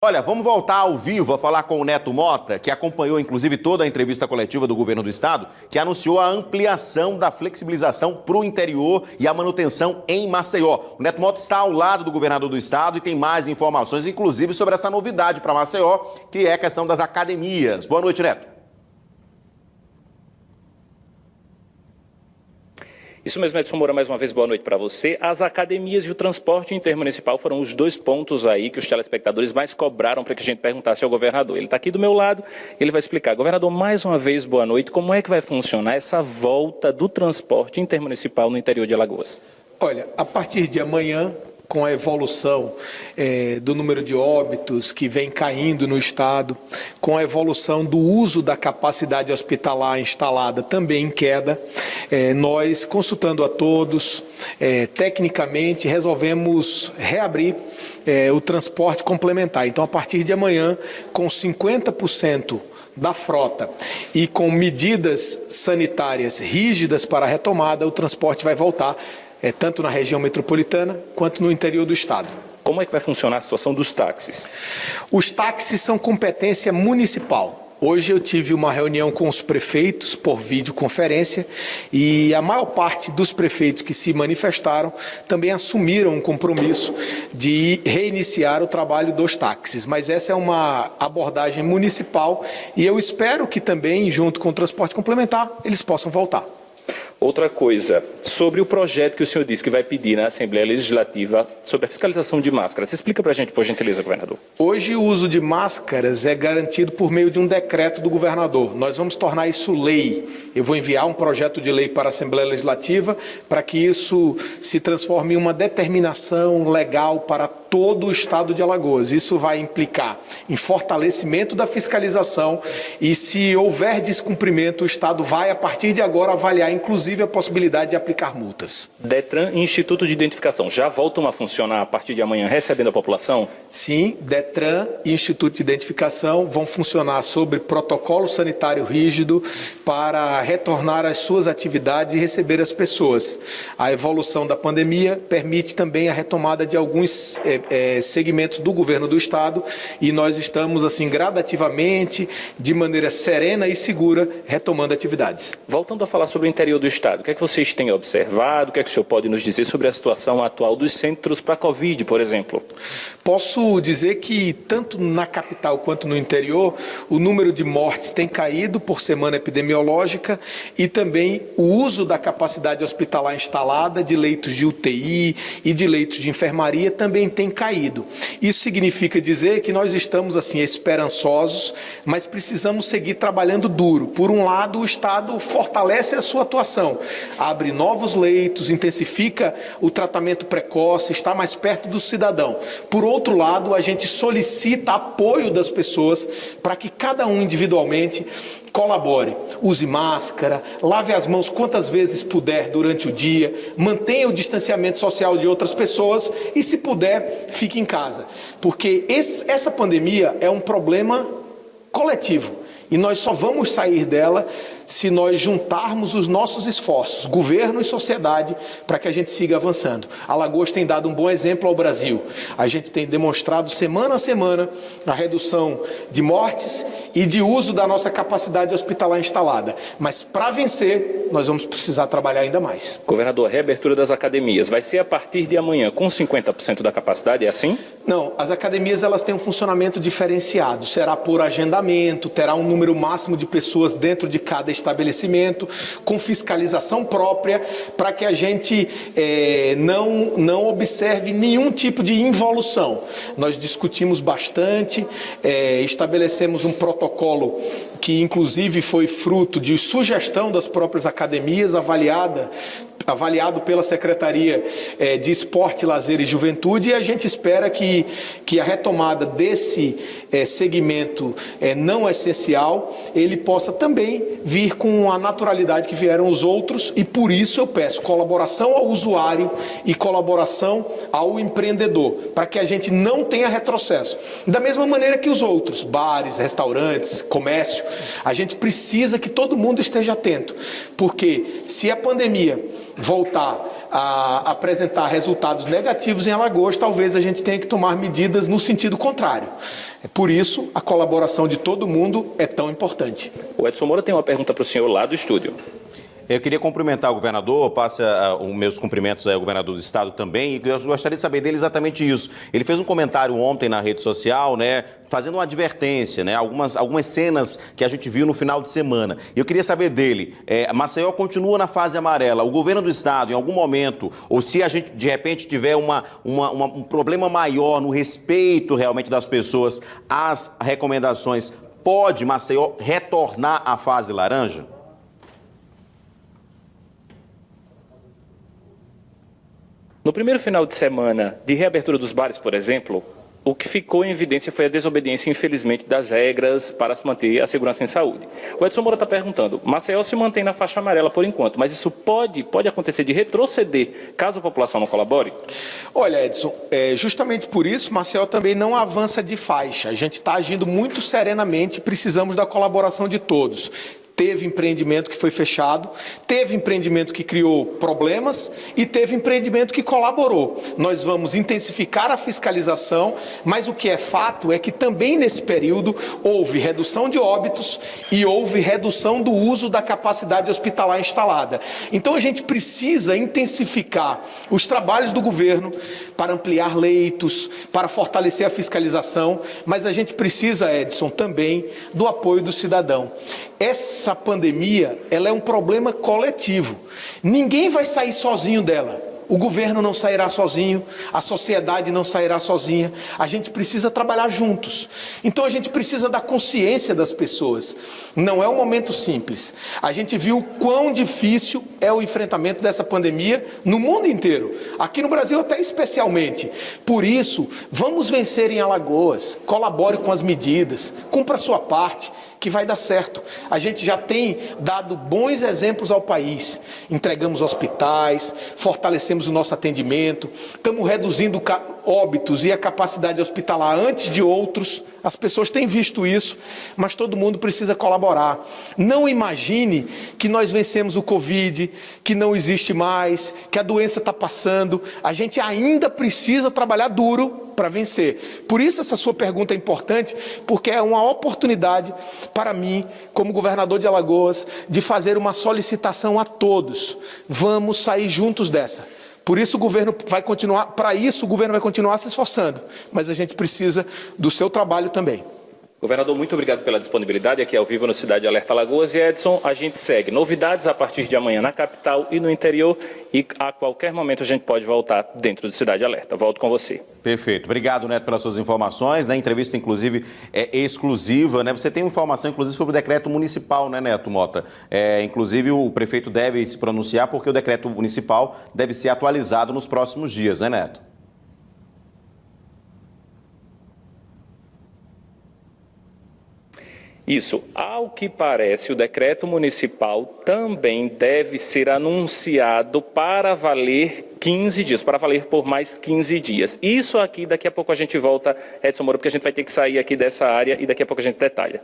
Olha, vamos voltar ao vivo a falar com o Neto Mota, que acompanhou inclusive toda a entrevista coletiva do governo do estado, que anunciou a ampliação da flexibilização para o interior e a manutenção em Maceió. O Neto Mota está ao lado do governador do estado e tem mais informações, inclusive sobre essa novidade para Maceió, que é a questão das academias. Boa noite, Neto. Isso mesmo, Edson Moura, mais uma vez boa noite para você. As academias e o transporte intermunicipal foram os dois pontos aí que os telespectadores mais cobraram para que a gente perguntasse ao governador. Ele está aqui do meu lado, ele vai explicar. Governador, mais uma vez boa noite. Como é que vai funcionar essa volta do transporte intermunicipal no interior de Alagoas? Olha, a partir de amanhã, com a evolução do número de óbitos que vem caindo no estado, com a evolução do uso da capacidade hospitalar instalada também em queda, nós, consultando a todos, tecnicamente resolvemos reabrir o transporte complementar. Então, a partir de amanhã, com 50% da frota e com medidas sanitárias rígidas para a retomada, o transporte vai voltar tanto na região metropolitana quanto no interior do estado. Como é que vai funcionar a situação dos táxis? Os táxis são competência municipal. Hoje eu tive uma reunião com os prefeitos por videoconferência e a maior parte dos prefeitos que se manifestaram também assumiram um compromisso de reiniciar o trabalho dos táxis. Mas essa é uma abordagem municipal e eu espero que também, junto com o transporte complementar, eles possam voltar. Outra coisa, sobre o projeto que o senhor disse que vai pedir na Assembleia Legislativa sobre a fiscalização de máscaras. Explica para a gente, por gentileza, governador. Hoje o uso de máscaras é garantido por meio de um decreto do governador. Nós vamos tornar isso lei. Eu vou enviar um projeto de lei para a Assembleia Legislativa para que isso se transforme em uma determinação legal para todo o estado de Alagoas. Isso vai implicar em fortalecimento da fiscalização e, se houver descumprimento, o estado vai, a partir de agora, avaliar, inclusive, a possibilidade de aplicar multas. Detran e Instituto de Identificação já voltam a funcionar a partir de amanhã, recebendo a população? Sim, Detran e Instituto de Identificação vão funcionar sobre protocolo sanitário rígido para retornar às suas atividades e receber as pessoas. A evolução da pandemia permite também a retomada de alguns segmentos do governo do estado e nós estamos, assim, gradativamente, de maneira serena e segura, retomando atividades. Voltando a falar sobre o interior do estado, o que é que vocês têm observado? O que é que o senhor pode nos dizer sobre a situação atual dos centros para a Covid, por exemplo? Posso dizer que, tanto na capital quanto no interior, o número de mortes tem caído por semana epidemiológica e também o uso da capacidade hospitalar instalada, de leitos de UTI e de leitos de enfermaria também tem caído. Isso significa dizer que nós estamos, assim, esperançosos, mas precisamos seguir trabalhando duro. Por um lado, o estado fortalece a sua atuação, abre novos leitos, intensifica o tratamento precoce, está mais perto do cidadão. Por outro lado, a gente solicita apoio das pessoas para que cada um individualmente colabore, use máscara, lave as mãos quantas vezes puder durante o dia, mantenha o distanciamento social de outras pessoas e, se puder, fique em casa. Porque essa pandemia é um problema coletivo e nós só vamos sair dela se nós juntarmos os nossos esforços, governo e sociedade, para que a gente siga avançando. Alagoas tem dado um bom exemplo ao Brasil. A gente tem demonstrado semana a semana a redução de mortes e de uso da nossa capacidade hospitalar instalada. Mas, para vencer, nós vamos precisar trabalhar ainda mais. Governador, a reabertura das academias vai ser a partir de amanhã com 50% da capacidade, é assim? Não, as academias, elas têm um funcionamento diferenciado. Será por agendamento, terá um número máximo de pessoas dentro de cada estabelecimento, com fiscalização própria, para que a gente não observe nenhum tipo de involução. Nós discutimos bastante, estabelecemos um protocolo que inclusive foi fruto de sugestão das próprias academias, avaliado pela Secretaria de Esporte, Lazer e Juventude, e a gente espera que a retomada desse segmento não essencial, ele possa também vir com a naturalidade que vieram os outros, e por isso eu peço colaboração ao usuário e colaboração ao empreendedor, para que a gente não tenha retrocesso. Da mesma maneira que os outros, bares, restaurantes, comércio, a gente precisa que todo mundo esteja atento, porque se a pandemia voltar a apresentar resultados negativos em Alagoas, talvez a gente tenha que tomar medidas no sentido contrário. Por isso, a colaboração de todo mundo é tão importante. O Edson Moura tem uma pergunta para o senhor lá do estúdio. Eu queria cumprimentar o governador, passa os meus cumprimentos ao governador do estado também, e eu gostaria de saber dele exatamente isso. Ele fez um comentário ontem na rede social, né, fazendo uma advertência, né, algumas cenas que a gente viu no final de semana. E eu queria saber dele, Maceió continua na fase amarela, o governo do estado, em algum momento, ou se a gente de repente tiver um problema maior no respeito realmente das pessoas às recomendações, pode Maceió retornar à fase laranja? No primeiro final de semana de reabertura dos bares, por exemplo, o que ficou em evidência foi a desobediência, infelizmente, das regras para se manter a segurança em saúde. O Edson Moura está perguntando, Maceió se mantém na faixa amarela por enquanto, mas isso pode acontecer de retroceder caso a população não colabore? Olha, Edson, justamente por isso, Maceió também não avança de faixa. A gente está agindo muito serenamente, precisamos da colaboração de todos. Teve empreendimento que foi fechado, teve empreendimento que criou problemas e teve empreendimento que colaborou. Nós vamos intensificar a fiscalização, mas o que é fato é que também nesse período houve redução de óbitos e houve redução do uso da capacidade hospitalar instalada. Então a gente precisa intensificar os trabalhos do governo para ampliar leitos, para fortalecer a fiscalização, mas a gente precisa, Edson, também do apoio do cidadão. Essa pandemia, ela é um problema coletivo. Ninguém vai sair sozinho dela. O governo não sairá sozinho, a sociedade não sairá sozinha. A gente precisa trabalhar juntos. Então a gente precisa da consciência das pessoas. Não é um momento simples. A gente viu o quão difícil é o enfrentamento dessa pandemia no mundo inteiro. Aqui no Brasil até especialmente. Por isso, vamos vencer em Alagoas. Colabore com as medidas, cumpra a sua parte, que vai dar certo. A gente já tem dado bons exemplos ao país. Entregamos hospitais, fortalecemos o nosso atendimento, estamos reduzindo óbitos e a capacidade hospitalar antes de outros. As pessoas têm visto isso, mas todo mundo precisa colaborar. Não imagine que nós vencemos o Covid, que não existe mais, que a doença está passando. A gente ainda precisa trabalhar duro para vencer. Por isso essa sua pergunta é importante, porque é uma oportunidade para mim, como governador de Alagoas, de fazer uma solicitação a todos. Vamos sair juntos dessa. Por isso o governo vai continuar, para isso o governo vai continuar se esforçando, mas a gente precisa do seu trabalho também. Governador, muito obrigado pela disponibilidade aqui ao vivo no Cidade Alerta Alagoas. E Edson, a gente segue novidades a partir de amanhã na capital e no interior, e a qualquer momento a gente pode voltar dentro do Cidade Alerta. Volto com você. Perfeito. Obrigado, Neto, pelas suas informações. A entrevista, inclusive, é exclusiva, né? Você tem informação, inclusive, sobre o decreto municipal, né, Neto Mota? Inclusive, o prefeito deve se pronunciar porque o decreto municipal deve ser atualizado nos próximos dias, né, Neto? Isso. Ao que parece, o decreto municipal também deve ser anunciado para valer 15 dias, para valer por mais 15 dias. Isso aqui, daqui a pouco a gente volta, Edson Moura, porque a gente vai ter que sair aqui dessa área e daqui a pouco a gente detalha.